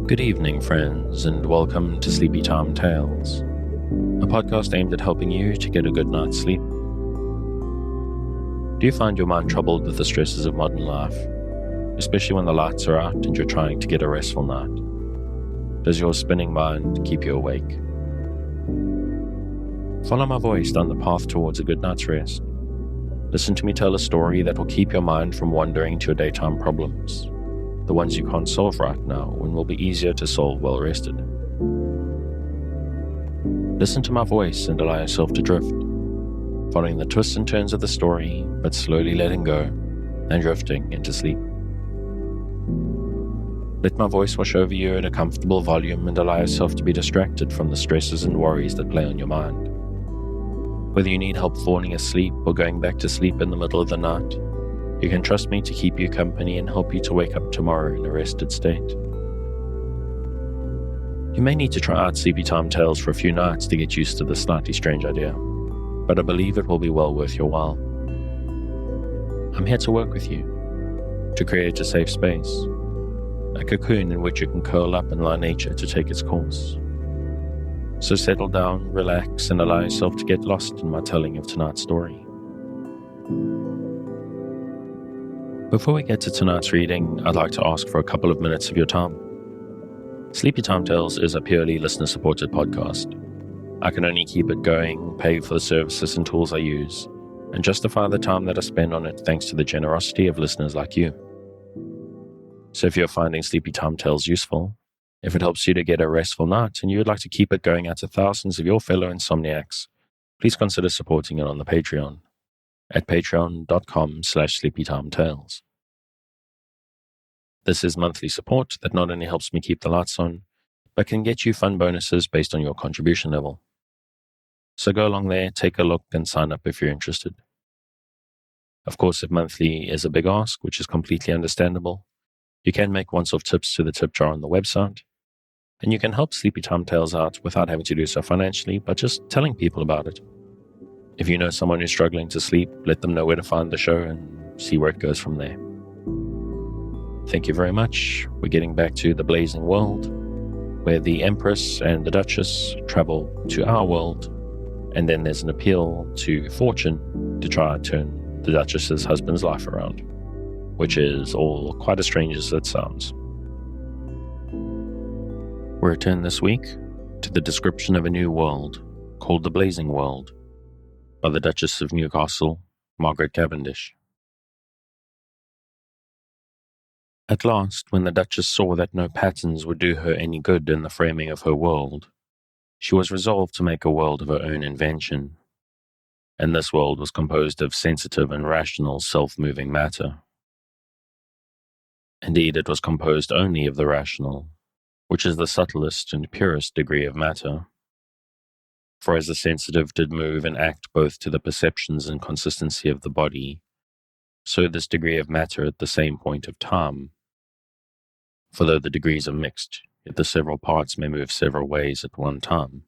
Good evening, friends, and welcome to Sleepy Time Tales, a podcast aimed at helping you to get a good night's sleep. Do you find your mind troubled with the stresses of modern life, especially when the lights are out and you're trying to get a restful night? Does your spinning mind keep you awake? Follow my voice down the path towards a good night's rest. Listen to me tell a story that will keep your mind from wandering to your daytime problems, the ones you can't solve right now and will be easier to solve well rested. Listen to my voice and allow yourself to drift, following the twists and turns of the story, but slowly letting go and drifting into sleep. Let my voice wash over you at a comfortable volume and allow yourself to be distracted from the stresses and worries that play on your mind. Whether you need help falling asleep or going back to sleep in the middle of the night, you can trust me to keep you company and help you to wake up tomorrow in a rested state. You may need to try out Sleepy Time Tales for a few nights to get used to this slightly strange idea, but I believe it will be well worth your while. I'm here to work with you, to create a safe space, a cocoon in which you can curl up and allow nature to take its course. So settle down, relax, and allow yourself to get lost in my telling of tonight's story. Before we get to tonight's reading, I'd like to ask for a couple of minutes of your time. Sleepy Time Tales is a purely listener-supported podcast. I can only keep it going, pay for the services and tools I use, and justify the time that I spend on it thanks to the generosity of listeners like you. So if you're finding Sleepy Time Tales useful, if it helps you to get a restful night and you would like to keep it going out to thousands of your fellow insomniacs, please consider supporting it on the Patreon at patreon.com/sleepytimetales. This is monthly support that not only helps me keep the lights on, but can get you fun bonuses based on your contribution level. So go along there, take a look, and sign up if you're interested. Of course, if monthly is a big ask, which is completely understandable, you can make once-off tips to the tip jar on the website, and you can help Sleepy Time Tales out without having to do so financially, but just telling people about it. If you know someone who's struggling to sleep, let them know where to find the show and see where it goes from there. Thank you very much. We're getting back to the blazing world, where the Empress and the Duchess travel to our world, and then there's an appeal to fortune to try and turn the Duchess's husband's life around, which is all quite as strange as it sounds. We return this week to the description of a new world called the Blazing World by the Duchess of Newcastle, Margaret Cavendish. At last, when the Duchess saw that no patterns would do her any good in the framing of her world, she was resolved to make a world of her own invention, and this world was composed of sensitive and rational self-moving matter. Indeed, it was composed only of the rational, which is the subtlest and purest degree of matter. For as the sensitive did move and act both to the perceptions and consistency of the body, so this degree of matter at the same point of time. For though the degrees are mixed, yet the several parts may move several ways at one time,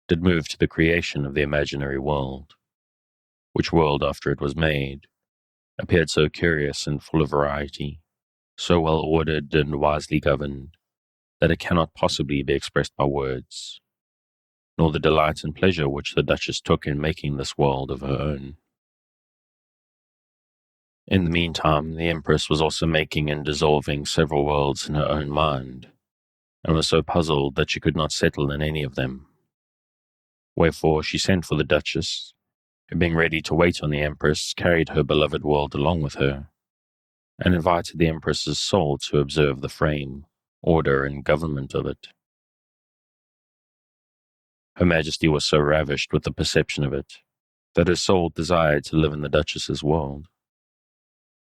did move to the creation of the imaginary world, which world after it was made, appeared so curious and full of variety, so well ordered and wisely governed, that it cannot possibly be expressed by words, nor the delight and pleasure which the Duchess took in making this world of her own. In the meantime, the Empress was also making and dissolving several worlds in her own mind, and was so puzzled that she could not settle in any of them. Wherefore she sent for the Duchess, who being ready to wait on the Empress, carried her beloved world along with her, and invited the Empress's soul to observe the frame, order, and government of it. Her Majesty was so ravished with the perception of it, that her soul desired to live in the Duchess's world.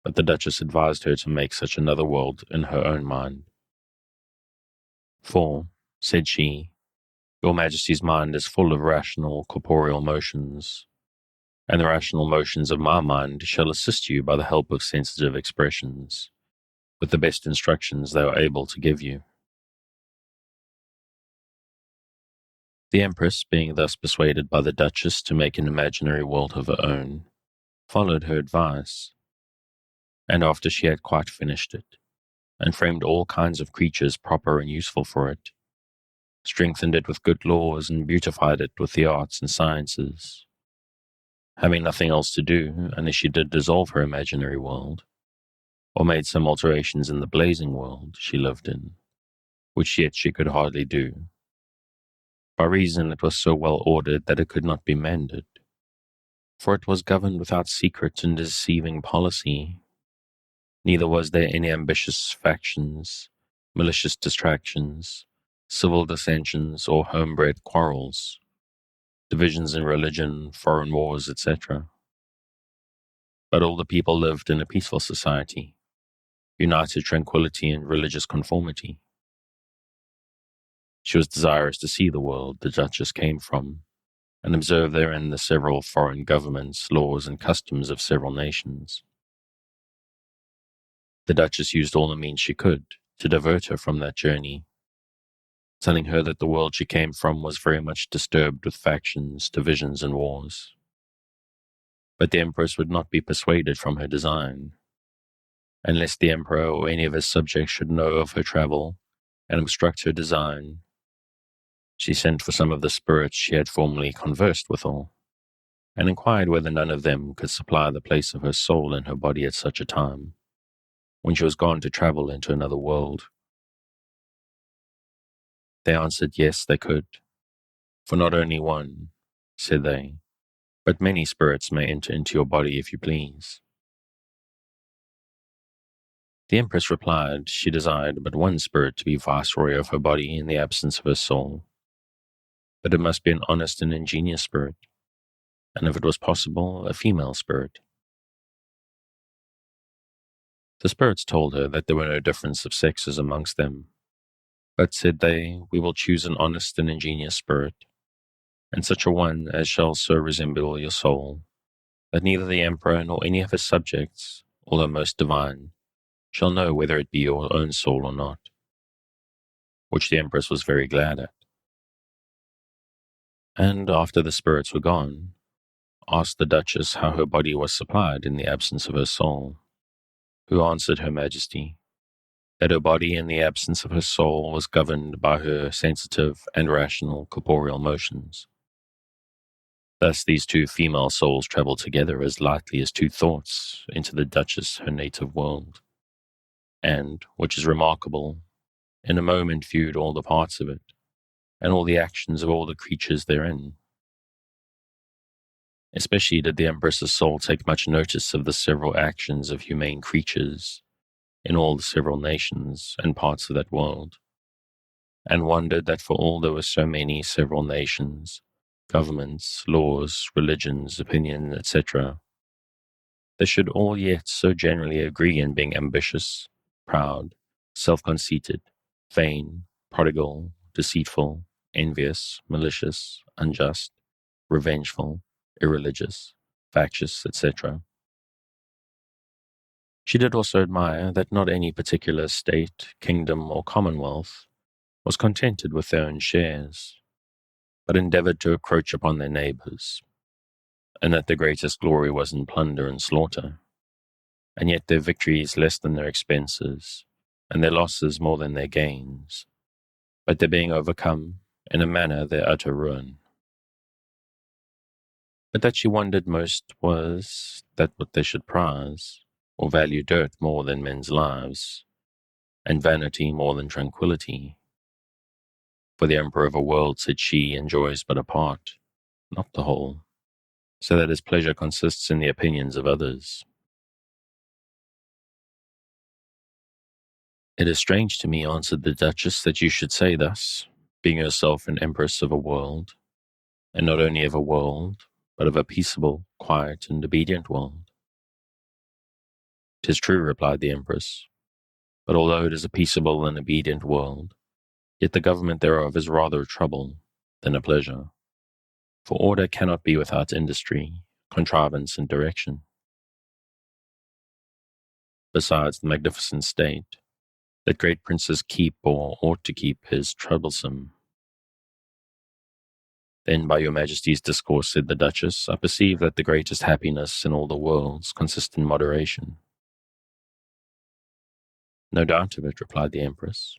But the Duchess advised her to make such another world in her own mind. For, said she, your Majesty's mind is full of rational corporeal motions, and the rational motions of my mind shall assist you by the help of sensitive expressions, with the best instructions they are able to give you. The Empress, being thus persuaded by the Duchess to make an imaginary world of her own, followed her advice, and after she had quite finished it, and framed all kinds of creatures proper and useful for it, strengthened it with good laws, and beautified it with the arts and sciences. Having nothing else to do, unless she did dissolve her imaginary world, or made some alterations in the blazing world she lived in, which yet she could hardly do. By reason it was so well ordered that it could not be mended, for it was governed without secret and deceiving policy. Neither was there any ambitious factions, malicious distractions, civil dissensions, or homebred quarrels, divisions in religion, foreign wars, etc. But all the people lived in a peaceful society, united tranquility and religious conformity. She was desirous to see the world the Duchess came from, and observe therein the several foreign governments, laws, and customs of several nations. The Duchess used all the means she could to divert her from that journey, telling her that the world she came from was very much disturbed with factions, divisions, and wars. But the Empress would not be persuaded from her design, and lest the Emperor or any of his subjects should know of her travel and obstruct her design, she sent for some of the spirits she had formerly conversed withal, and inquired whether none of them could supply the place of her soul in her body at such a time, when she was gone to travel into another world. They answered yes, they could, for not only one, said they, but many spirits may enter into your body if you please. The Empress replied she desired but one spirit to be viceroy of her body in the absence of her soul, but it must be an honest and ingenious spirit, and if it was possible, a female spirit. The spirits told her that there were no difference of sexes amongst them, but, said they, we will choose an honest and ingenious spirit, and such a one as shall so resemble your soul, that neither the Emperor nor any of his subjects, although most divine, shall know whether it be your own soul or not, which the Empress was very glad at. And after the spirits were gone, asked the Duchess how her body was supplied in the absence of her soul, who answered Her Majesty that her body in the absence of her soul was governed by her sensitive and rational corporeal motions. Thus these two female souls travelled together as lightly as two thoughts into the Duchess, her native world, and, which is remarkable, in a moment viewed all the parts of it, and all the actions of all the creatures therein. Especially did the Empress's soul take much notice of the several actions of humane creatures in all the several nations and parts of that world, and wondered that for all there were so many several nations, governments, laws, religions, opinions, etc., they should all yet so generally agree in being ambitious, proud, self-conceited, vain, prodigal, deceitful, envious, malicious, unjust, revengeful, irreligious, factious, etc. She did also admire that not any particular state, kingdom, or commonwealth was contented with their own shares, but endeavoured to encroach upon their neighbours, and that the greatest glory was in plunder and slaughter, and yet their victories less than their expenses, and their losses more than their gains, but their being overcome, in a manner, their utter ruin. But that she wondered most was that what they should prize, or value dirt more than men's lives, and vanity more than tranquility. For the Emperor of a world, said she, enjoys but a part, not the whole, so that his pleasure consists in the opinions of others. It is strange to me, answered the Duchess, that you should say thus, being yourself an Empress of a world, and not only of a world, but of a peaceable, quiet, and obedient world. 'Tis true, replied the Empress, but although it is a peaceable and obedient world, yet the government thereof is rather a trouble than a pleasure, for order cannot be without industry, contrivance, and direction. Besides, the magnificent state that great princes keep or ought to keep is troublesome. Then by your Majesty's discourse, said the Duchess, I perceive that the greatest happiness in all the worlds consists in moderation. No doubt of it, replied the Empress.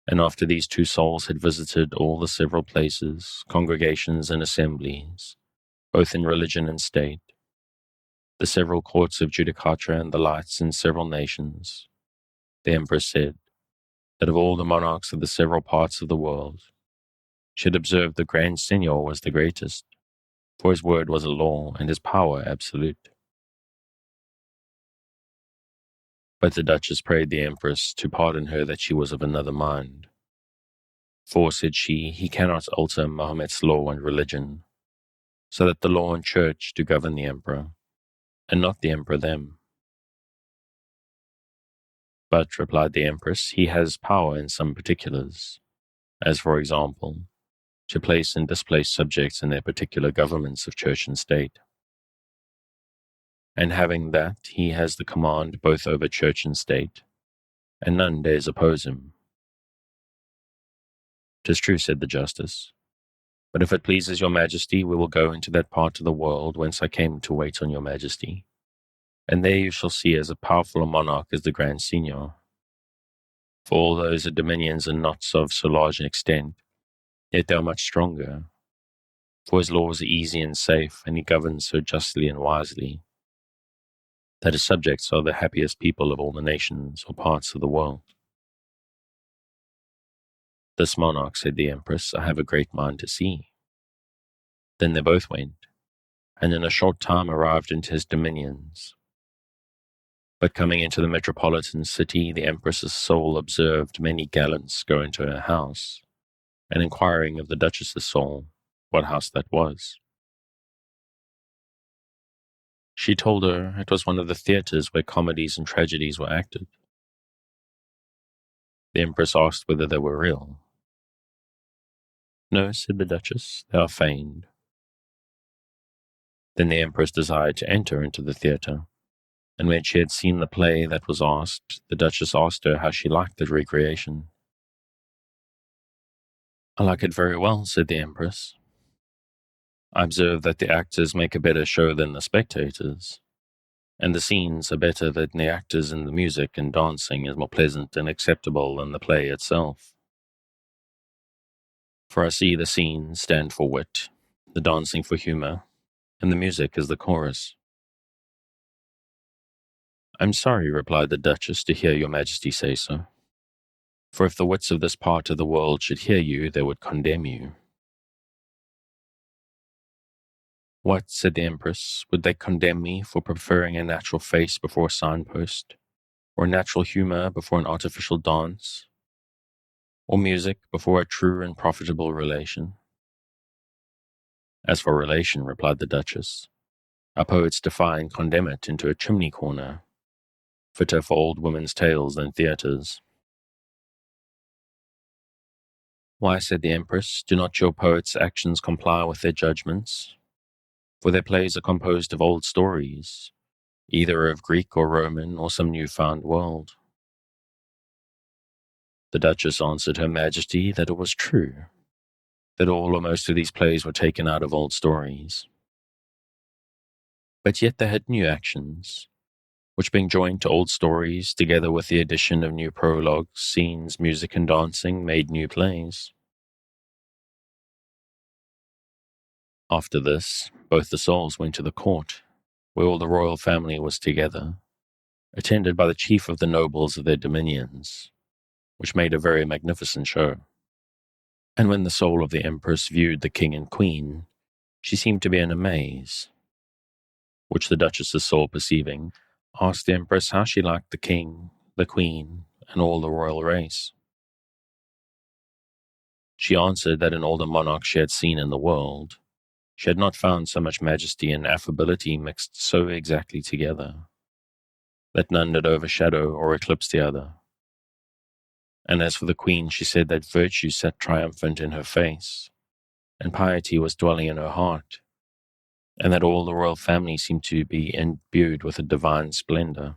And after these two souls had visited all the several places, congregations, and assemblies, both in religion and state, the several courts of judicature and the lights in several nations, the Empress said that of all the monarchs of the several parts of the world, she had observed the Grand Signior was the greatest, for his word was a law and his power absolute. But the Duchess prayed the Empress to pardon her that she was of another mind. For, said she, he cannot alter Mahomet's law and religion, so that the law and church do govern the Emperor, and not the Emperor them. But, replied the Empress, he has power in some particulars, as, for example, to place and displace subjects in their particular governments of church and state. And having that, he has the command both over church and state, and none dares oppose him. 'Tis true, said the Justice, but if it pleases your Majesty, we will go into that part of the world whence I came to wait on your Majesty, and there you shall see as a powerful a monarch as the Grand Signior. For all those are dominions and not of so large an extent, yet they are much stronger, for his laws are easy and safe, and he governs so justly and wisely, that his subjects are the happiest people of all the nations or parts of the world. This monarch, said the Empress, I have a great mind to see. Then they both went, and in a short time arrived into his dominions. But coming into the metropolitan city, the Empress's soul observed many gallants go into her house, and inquiring of the Duchess's soul what house that was, she told her it was one of the theatres where comedies and tragedies were acted. The Empress asked whether they were real. No, said the Duchess, they are feigned. Then the Empress desired to enter into the theatre, and when she had seen the play that was asked, the Duchess asked her how she liked the recreation. I like it very well, said the Empress. I observe that the actors make a better show than the spectators, and the scenes are better than the actors, and the music and dancing is more pleasant and acceptable than the play itself. For I see the scenes stand for wit, the dancing for humour, and the music is the chorus. I'm sorry, replied the Duchess, to hear your Majesty say so. For if the wits of this part of the world should hear you, they would condemn you. What, said the Empress, would they condemn me for preferring a natural face before a signpost, or natural humour before an artificial dance, or music before a true and profitable relation? As for relation, replied the Duchess, our poets defy and condemn it into a chimney corner, fitter for old women's tales than theatres. Why, said the Empress, do not your poets' actions comply with their judgments? For their plays are composed of old stories, either of Greek or Roman or some new-found world. The Duchess answered Her Majesty that it was true, that all or most of these plays were taken out of old stories. But yet they had new actions, which being joined to old stories, together with the addition of new prologues, scenes, music, and dancing, made new plays. After this, both the souls went to the court, where all the royal family was together, attended by the chief of the nobles of their dominions, which made a very magnificent show. And when the soul of the Empress viewed the king and queen, she seemed to be in a maze, which the Duchess's soul perceiving, asked the Empress how she liked the king, the queen, and all the royal race. She answered that in all the monarchs she had seen in the world, she had not found so much majesty and affability mixed so exactly together, that none did overshadow or eclipse the other. And as for the queen, she said that virtue sat triumphant in her face, and piety was dwelling in her heart, and that all the royal family seemed to be imbued with a divine splendor.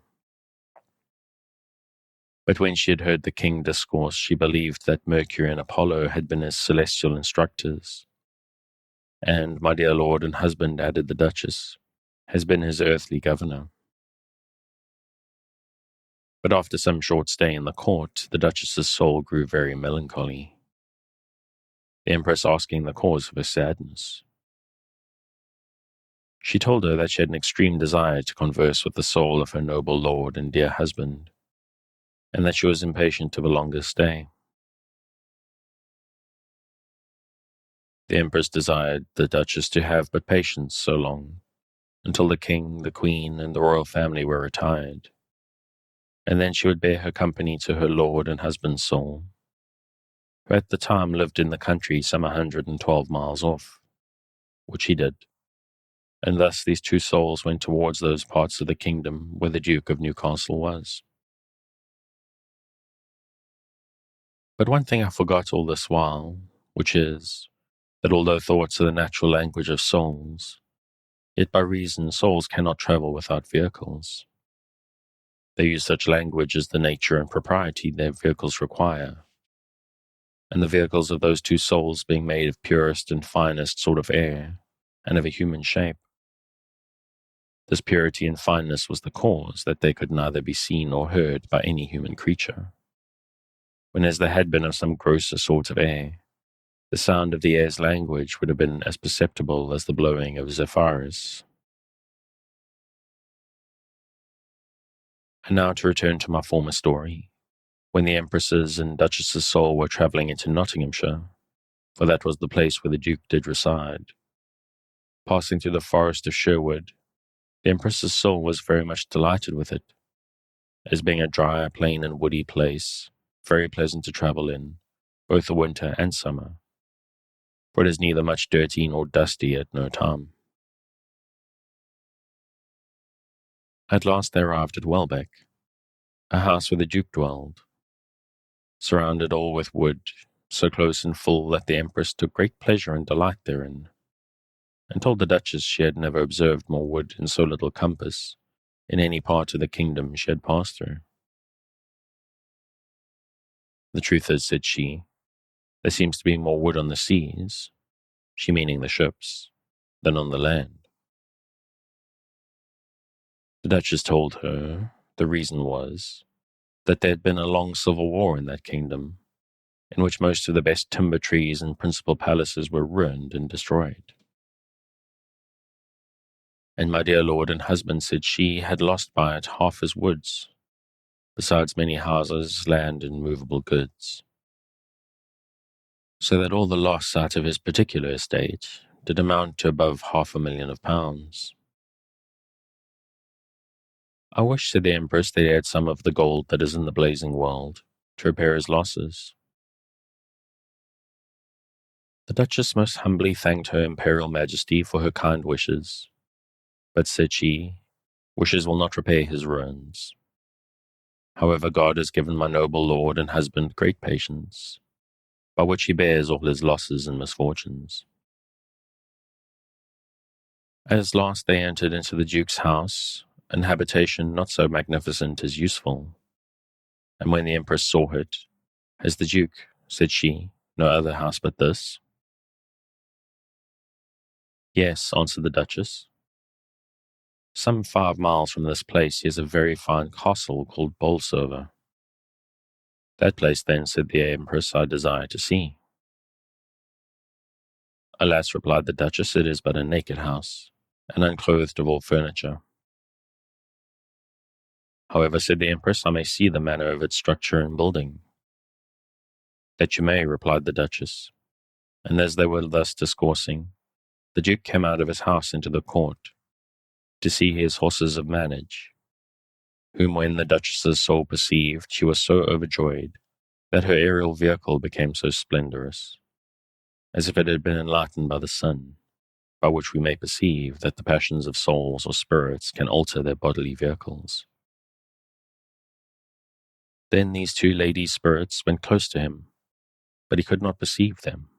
But when she had heard the king discourse, she believed that Mercury and Apollo had been his celestial instructors, and my dear lord and husband, added the Duchess, has been his earthly governor. But after some short stay in the court, the Duchess's soul grew very melancholy, the Empress asking the cause of her sadness. She told her that she had an extreme desire to converse with the soul of her noble lord and dear husband, and that she was impatient of a longer stay. The Empress desired the Duchess to have but patience so long, until the king, the queen, and the royal family were retired, and then she would bear her company to her lord and husband's soul, who at the time lived in the country some 112 miles off, which he did, and thus these two souls went towards those parts of the kingdom where the Duke of Newcastle was. But one thing I forgot all this while, which is, that although thoughts are the natural language of souls, yet by reason souls cannot travel without vehicles. They use such language as the nature and propriety their vehicles require, and the vehicles of those two souls being made of purest and finest sort of air, and of a human shape. This purity and fineness was the cause that they could neither be seen or heard by any human creature, whenas they had been of some grosser sort of air, the sound of the air's language would have been as perceptible as the blowing of zephyrs. And now to return to my former story, when the Empress's and Duchess's soul were travelling into Nottinghamshire, for that was the place where the Duke did reside. Passing through the forest of Sherwood, the Empress's soul was very much delighted with it, as being a dry, plain, and woody place, very pleasant to travel in, both the winter and summer, for it is neither much dirty nor dusty at no time. At last they arrived at Welbeck, a house where the Duke dwelled, surrounded all with wood, so close and full that the Empress took great pleasure and delight therein, and told the Duchess she had never observed more wood in so little compass in any part of the kingdom she had passed through. The truth is, said she, there seems to be more wood on the seas, she meaning the ships, than on the land. The Duchess told her the reason was that there had been a long civil war in that kingdom, in which most of the best timber trees and principal palaces were ruined and destroyed. And my dear lord and husband, said she, had lost by it half his woods, besides many houses, land, and movable goods, so that all the loss out of his particular estate did amount to above £500,000. I wish, said the Empress, they had some of the gold that is in the blazing world, to repair his losses. The Duchess most humbly thanked her Imperial Majesty for her kind wishes, but, said she, wishes will not repay his ruins. However, God has given my noble lord and husband great patience, by which he bears all his losses and misfortunes. As last they entered into the Duke's house, an habitation not so magnificent as useful, and when the Empress saw it, has the Duke, said she, no other house but this? Yes, answered the Duchess. Some 5 miles from this place he has a very fine castle called Bolsover. That place then, said the Empress, I desire to see. Alas, replied the Duchess, it is but a naked house, and unclothed of all furniture. However, said the Empress, I may see the manner of its structure and building. That you may, replied the Duchess, and as they were thus discoursing, the Duke came out of his house into the court, to see his horses of manage, whom when the Duchess's soul perceived, she was so overjoyed, that her aerial vehicle became so splendorous, as if it had been enlightened by the sun, by which we may perceive that the passions of souls or spirits can alter their bodily vehicles. Then these two ladies' spirits went close to him, but he could not perceive them.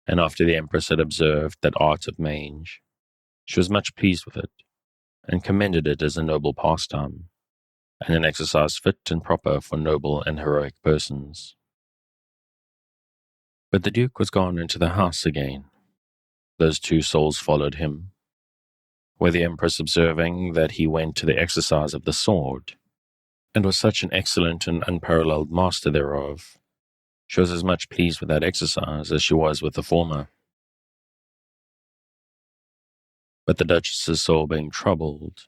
And after the Empress had observed that art of mange, she was much pleased with it, and commended it as a noble pastime, and an exercise fit and proper for noble and heroic persons. But the Duke was gone into the house again. Those two souls followed him, where the Empress observing that he went to the exercise of the sword, and was such an excellent and unparalleled master thereof. She was as much pleased with that exercise as she was with the former. But the Duchess's soul being troubled,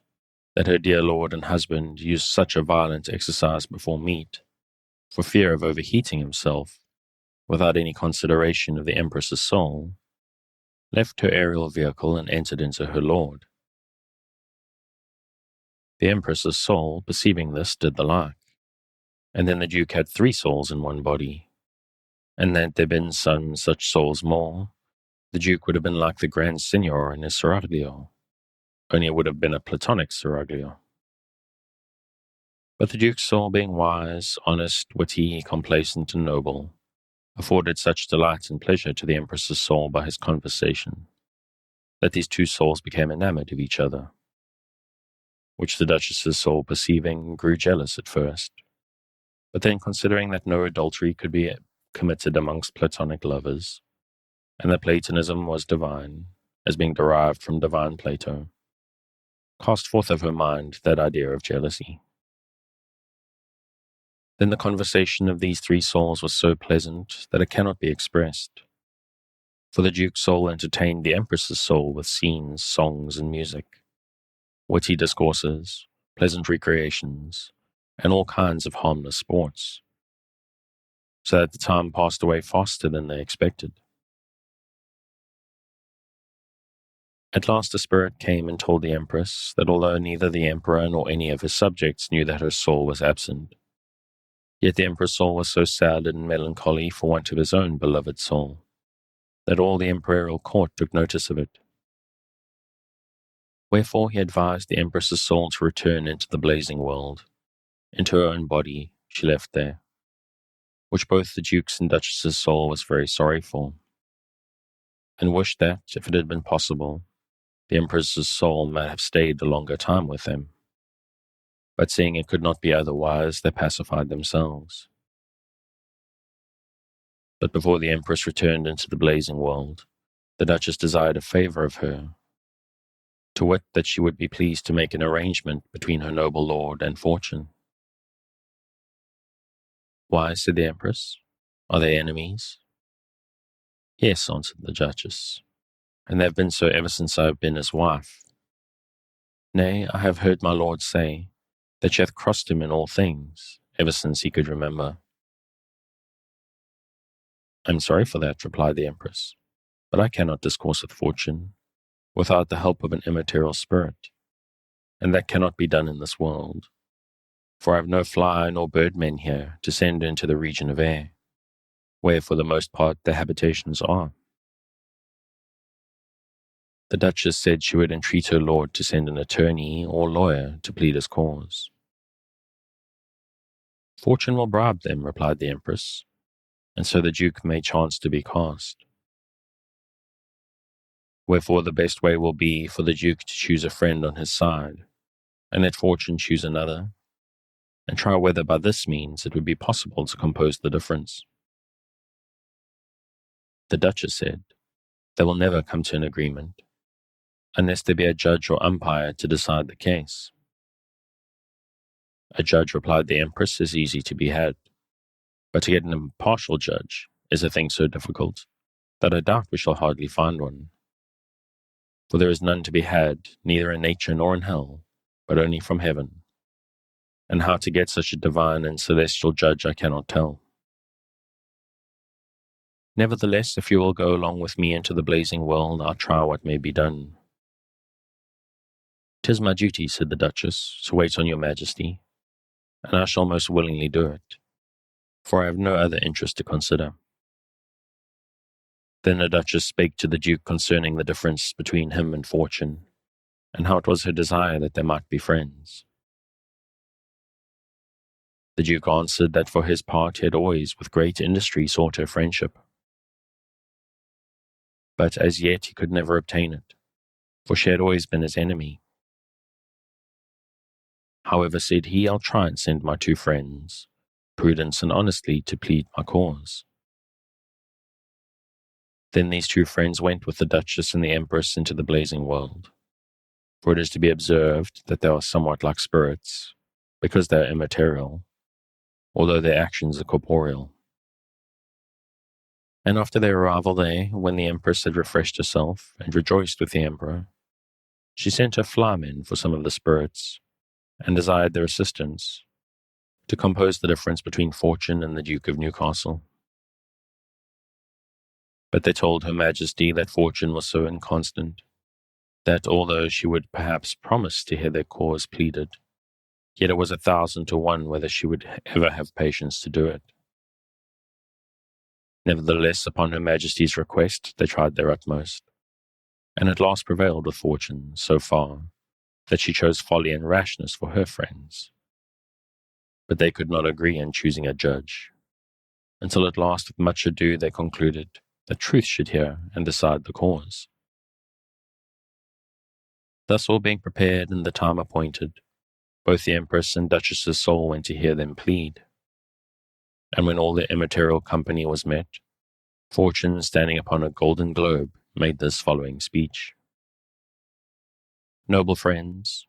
that her dear lord and husband used such a violent exercise before meat, for fear of overheating himself, without any consideration of the Empress's soul, left her aerial vehicle and entered into her lord. The Empress's soul, perceiving this, did the like, and then the Duke had 3 souls in one body, and had there been some such souls more, the Duke would have been like the Grand Signor in his seraglio, only it would have been a Platonic seraglio. But the Duke's soul being wise, honest, witty, complacent, and noble, afforded such delight and pleasure to the Empress's soul by his conversation, that these 2 souls became enamored of each other, which the Duchess's soul perceiving grew jealous at first, but then considering that no adultery could be committed amongst Platonic lovers, and that Platonism was divine, as being derived from divine Plato, cast forth of her mind that idea of jealousy. Then the conversation of these 3 souls was so pleasant that it cannot be expressed. For the Duke's soul entertained the Empress's soul with scenes, songs, and music, witty discourses, pleasant recreations, and all kinds of harmless sports, so that the time passed away faster than they expected. At last a spirit came and told the Empress that although neither the Emperor nor any of his subjects knew that her soul was absent, yet the Emperor's soul was so sad and melancholy for want of his own beloved soul, that all the imperial court took notice of it. Wherefore he advised the Empress's soul to return into the blazing world, into her own body she left there, which both the Duke's and Duchess's soul was very sorry for, and wished that, if it had been possible, the Empress's soul might have stayed a longer time with them. But seeing it could not be otherwise, they pacified themselves. But before the Empress returned into the blazing world, the Duchess desired a favour of her, to wit that she would be pleased to make an arrangement between her noble lord and Fortune. Why, said the Empress, are they enemies? Yes, answered the Duchess, and they have been so ever since I have been his wife. Nay, I have heard my lord say that she hath crossed him in all things, ever since he could remember. I am sorry for that, replied the Empress, but I cannot discourse with Fortune without the help of an immaterial spirit, and that cannot be done in this world, for I have no fly nor birdmen here to send into the region of air, where for the most part their habitations are. The Duchess said she would entreat her lord to send an attorney or lawyer to plead his cause. Fortune will bribe them, replied the Empress, and so the Duke may chance to be cast. Wherefore the best way will be for the Duke to choose a friend on his side, and let Fortune choose another, and try whether by this means it would be possible to compose the difference. The Duchess said, they will never come to an agreement, unless there be a judge or umpire to decide the case. A judge, replied the Empress, is easy to be had, but to get an impartial judge is a thing so difficult that I doubt we shall hardly find one. For there is none to be had, neither in nature nor in hell, but only from heaven. And how to get such a divine and celestial judge I cannot tell. Nevertheless, if you will go along with me into the blazing world, I'll try what may be done. 'Tis my duty, said the Duchess, to wait on your Majesty, and I shall most willingly do it, for I have no other interest to consider. Then the Duchess spake to the Duke concerning the difference between him and Fortune, and how it was her desire that they might be friends. The Duke answered that for his part he had always with great industry sought her friendship, but as yet he could never obtain it, for she had always been his enemy. However, said he, I'll try and send my 2 friends, Prudence and Honesty, to plead my cause. Then these 2 friends went with the Duchess and the Empress into the blazing world, for it is to be observed that they are somewhat like spirits, because they are immaterial, although their actions are corporeal. And after their arrival there, when the Empress had refreshed herself and rejoiced with the Emperor, she sent her flymen for some of the spirits, and desired their assistance to compose the difference between Fortune and the Duke of Newcastle. But they told Her Majesty that Fortune was so inconstant that although she would perhaps promise to hear their cause pleaded, yet it was 1,000 to 1 whether she would ever have patience to do it. Nevertheless, upon Her Majesty's request, they tried their utmost, and at last prevailed with Fortune so far that she chose folly and rashness for her friends. But they could not agree in choosing a judge, until at last, with much ado, they concluded that truth should hear and decide the cause. Thus, all being prepared and the time appointed, both the Empress and Duchess's soul went to hear them plead. And when all the immaterial company was met, Fortune, standing upon a golden globe, made this following speech. Noble friends,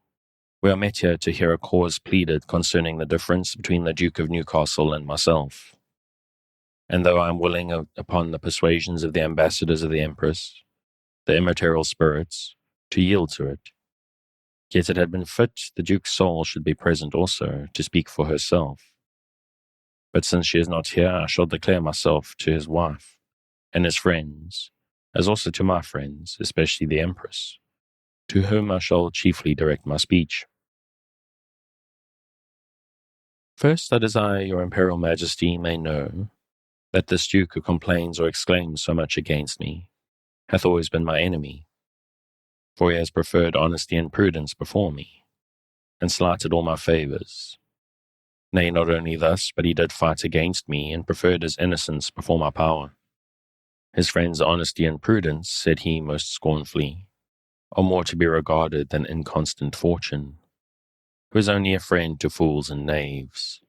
we are met here to hear a cause pleaded concerning the difference between the Duke of Newcastle and myself. And though I am willing, upon the persuasions of the ambassadors of the Empress, the immaterial spirits, to yield to it, yet it had been fit the Duke's soul should be present also to speak for herself. But since she is not here, I shall declare myself to his wife and his friends, as also to my friends, especially the Empress, to whom I shall chiefly direct my speech. First, I desire your Imperial Majesty may know that this Duke who complains or exclaims so much against me hath always been my enemy, for he has preferred honesty and prudence before me, and slighted all my favours. Nay, not only thus, but he did fight against me, and preferred his innocence before my power. His friends' honesty and prudence, said he most scornfully, are more to be regarded than inconstant Fortune, who is only a friend to fools and knaves,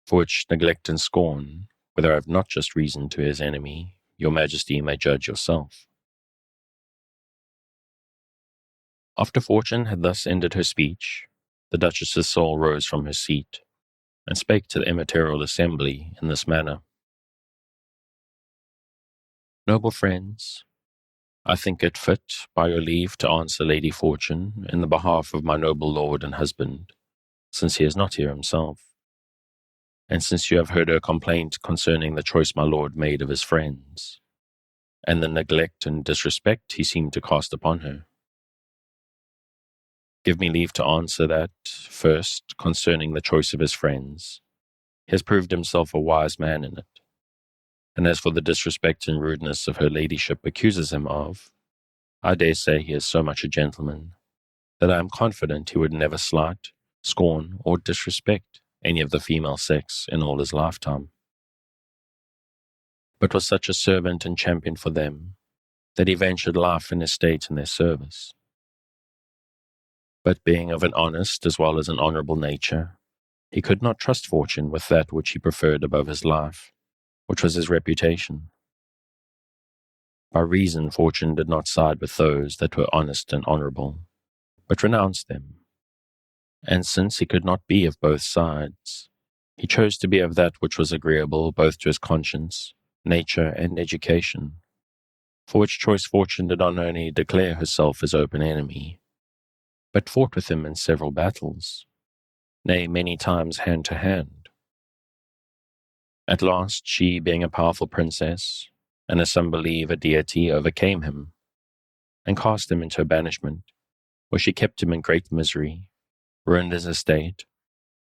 for which neglect and scorn, whether I have not just reason to his enemy, your Majesty may judge yourself. After Fortune had thus ended her speech, the Duchess's soul rose from her seat, and spake to the immaterial assembly in this manner. Noble friends, I think it fit, by your leave, to answer Lady Fortune in the behalf of my noble lord and husband, since he is not here himself, and since you have heard her complaint concerning the choice my lord made of his friends, and the neglect and disrespect he seemed to cast upon her. Give me leave to answer that, first, concerning the choice of his friends, he has proved himself a wise man in it. And as for the disrespect and rudeness of her ladyship accuses him of, I dare say he is so much a gentleman, that I am confident he would never slight, scorn, or disrespect any of the female sex in all his lifetime, but was such a servant and champion for them, that he ventured life and estate in their service. But being of an honest as well as an honourable nature, he could not trust Fortune with that which he preferred above his life, which was his reputation. By reason Fortune did not side with those that were honest and honourable, but renounced them. And since he could not be of both sides, he chose to be of that which was agreeable both to his conscience, nature, and education, for which choice Fortune did not only declare herself his open enemy, but fought with him in several battles, nay, many times hand to hand. At last she, being a powerful princess, and as some believe a deity, overcame him, and cast him into a banishment, where she kept him in great misery, ruined his estate,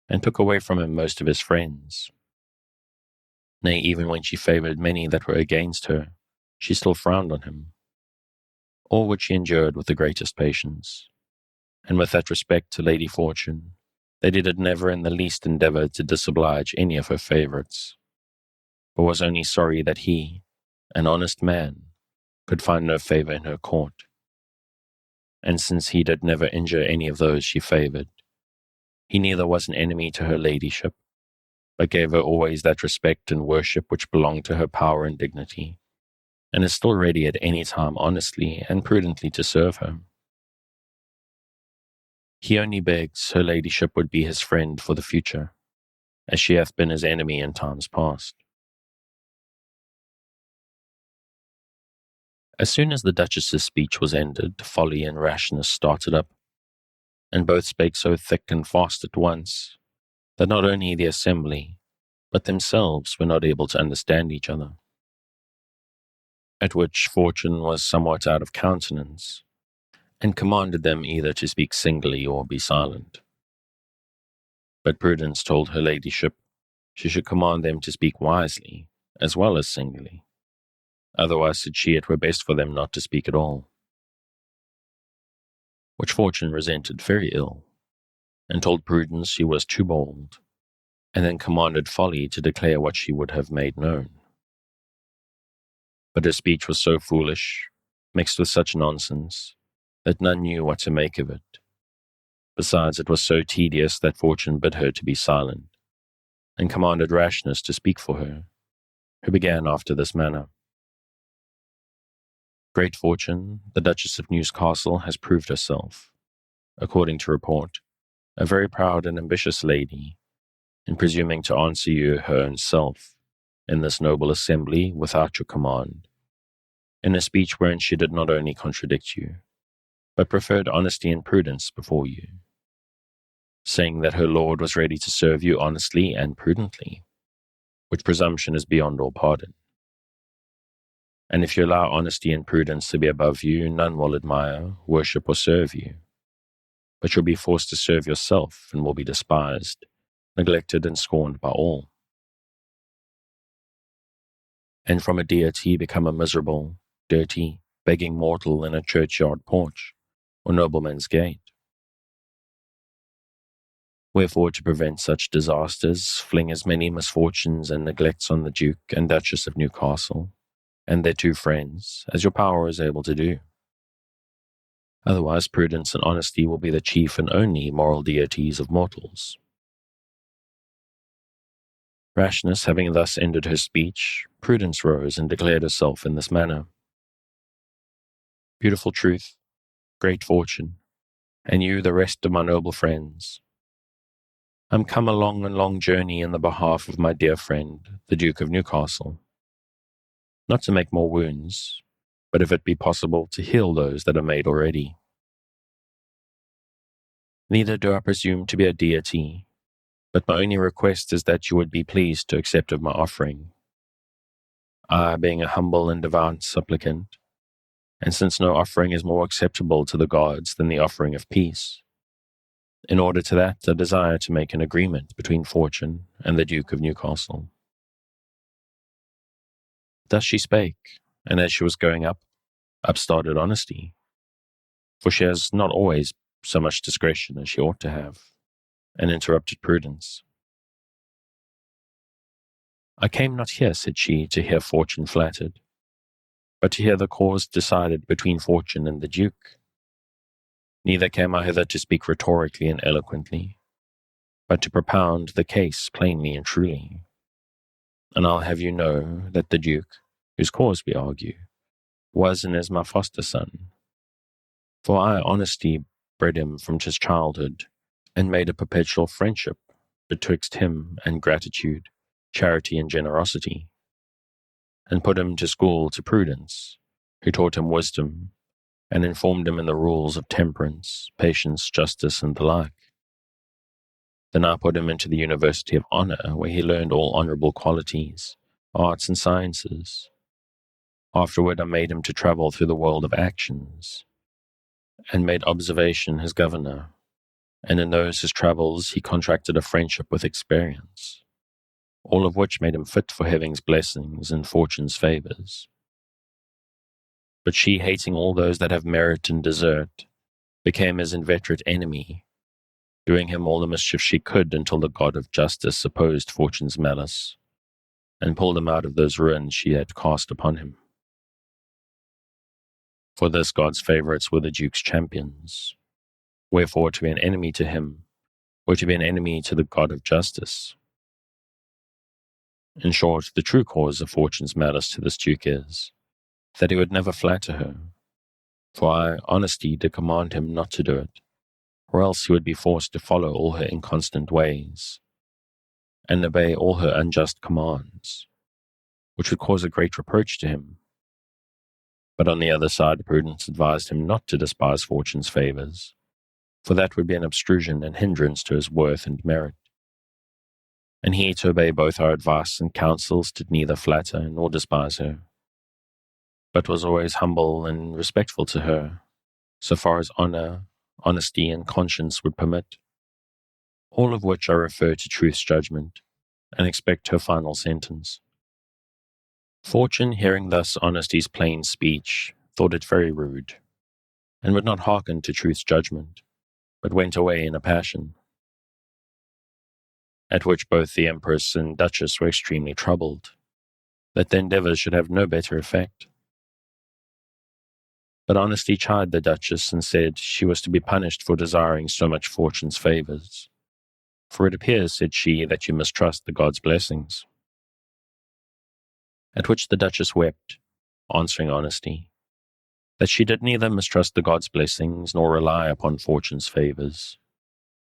and took away from him most of his friends. Nay, even when she favoured many that were against her, she still frowned on him, all which she endured with the greatest patience. And with that respect to Lady Fortune, that he did never in the least endeavour to disoblige any of her favourites, but was only sorry that he, an honest man, could find no favour in her court. And since he did never injure any of those she favoured, he neither was an enemy to her ladyship, but gave her always that respect and worship which belonged to her power and dignity, and is still ready at any time honestly and prudently to serve her. He only begs her ladyship would be his friend for the future, as she hath been his enemy in times past. As soon as the Duchess's speech was ended, folly and rashness started up, and both spake so thick and fast at once, that not only the assembly, but themselves were not able to understand each other. At which Fortune was somewhat out of countenance, and commanded them either to speak singly or be silent. But Prudence told her ladyship she should command them to speak wisely, as well as singly. Otherwise, said she, it were best for them not to speak at all. Which Fortune resented very ill, and told Prudence she was too bold, and then commanded Folly to declare what she would have made known. But her speech was so foolish, mixed with such nonsense, that none knew what to make of it. Besides, it was so tedious that Fortune bid her to be silent, and commanded Rashness to speak for her, who began after this manner. Great Fortune, the Duchess of Newcastle, has proved herself, according to report, a very proud and ambitious lady, in presuming to answer you her own self, in this noble assembly without your command, in a speech wherein she did not only contradict you, but preferred honesty and prudence before you, saying that her lord was ready to serve you honestly and prudently, which presumption is beyond all pardon. And if you allow honesty and prudence to be above you, none will admire, worship, or serve you. But you'll be forced to serve yourself and will be despised, neglected, and scorned by all. And from a deity become a miserable, dirty, begging mortal in a churchyard porch or nobleman's gate. Wherefore, to prevent such disasters, fling as many misfortunes and neglects on the Duke and Duchess of Newcastle, and their two friends, as your power is able to do. Otherwise, prudence and honesty will be the chief and only moral deities of mortals. Rashness having thus ended her speech, Prudence rose and declared herself in this manner. Beautiful Truth, great Fortune, and you the rest of my noble friends, I'm come a long journey in the behalf of my dear friend, the Duke of Newcastle. Not to make more wounds, but if it be possible to heal those that are made already. Neither do I presume to be a deity, but my only request is that you would be pleased to accept of my offering. I, being a humble and devout supplicant, and since no offering is more acceptable to the gods than the offering of peace, in order to that I desire to make an agreement between Fortune and the Duke of Newcastle. Thus she spake, and as she was going up started Honesty, for she has not always so much discretion as she ought to have, and interrupted Prudence. I came not here, said she, to hear Fortune flattered, but to hear the cause decided between Fortune and the Duke. Neither came I hither to speak rhetorically and eloquently, but to propound the case plainly and truly. And I'll have you know that the Duke, whose cause we argue, was and is my foster son. For I, Honesty, bred him from his childhood, and made a perpetual friendship betwixt him and gratitude, charity, and generosity, and put him to school to Prudence, who taught him wisdom, and informed him in the rules of temperance, patience, justice, and the like. Then I put him into the University of Honor, where he learned all honorable qualities, arts, and sciences. Afterward I made him to travel through the world of actions, and made observation his governor, and in those his travels he contracted a friendship with experience, all of which made him fit for heaven's blessings and fortune's favors. But she, hating all those that have merit and desert, became his inveterate enemy, doing him all the mischief she could until the god of justice opposed Fortune's malice, and pulled him out of those ruins she had cast upon him. For this god's favourites were the Duke's champions, wherefore to be an enemy to him were to be an enemy to the god of justice. In short, the true cause of Fortune's malice to this Duke is that he would never flatter her, for I, Honesty, did command him not to do it, or else he would be forced to follow all her inconstant ways and obey all her unjust commands, which would cause a great reproach to him. But on the other side, prudence advised him not to despise fortune's favours, for that would be an obstruction and hindrance to his worth and merit. And he, to obey both our advice and counsels, did neither flatter nor despise her, but was always humble and respectful to her, so far as honour, honesty, and conscience would permit, all of which I refer to truth's judgment, and expect her final sentence. Fortune, hearing thus honesty's plain speech, thought it very rude, and would not hearken to truth's judgment, but went away in a passion, at which both the Empress and Duchess were extremely troubled, that their endeavours should have no better effect. But honesty chid the Duchess and said she was to be punished for desiring so much fortune's favours. For it appears, said she, that you mistrust the gods' blessings. At which the Duchess wept, answering honesty, that she did neither mistrust the gods' blessings nor rely upon fortune's favours,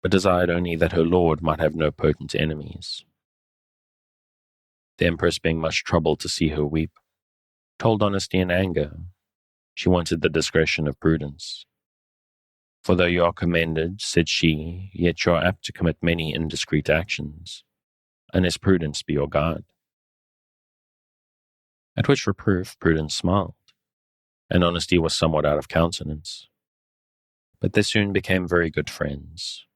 but desired only that her lord might have no potent enemies. The Empress, being much troubled to see her weep, told honesty in anger she wanted the discretion of prudence. For though you are commended, said she, yet you are apt to commit many indiscreet actions, unless prudence be your guide. At which reproof prudence smiled, and honesty was somewhat out of countenance. But they soon became very good friends,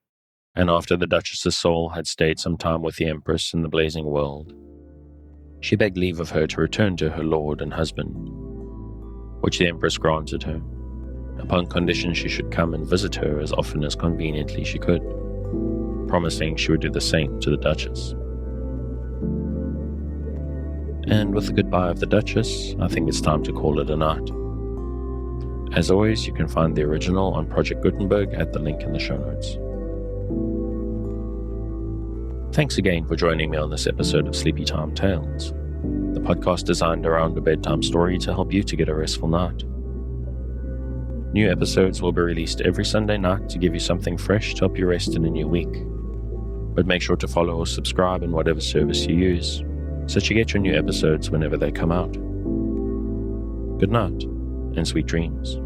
and after the Duchess's soul had stayed some time with the Empress in the blazing world, she begged leave of her to return to her lord and husband, which the Empress granted her, upon condition she should come and visit her as often as conveniently she could, promising she would do the same to the Duchess. And with the goodbye of the Duchess, I think it's time to call it a night. As always, you can find the original on Project Gutenberg at the link in the show notes. Thanks again for joining me on this episode of Sleepy Time Tales, the podcast designed around a bedtime story to help you to get a restful night. New episodes will be released every Sunday night to give you something fresh to help you rest in a new week. But make sure to follow or subscribe in whatever service you use, so that you get your new episodes whenever they come out. Good night, and sweet dreams.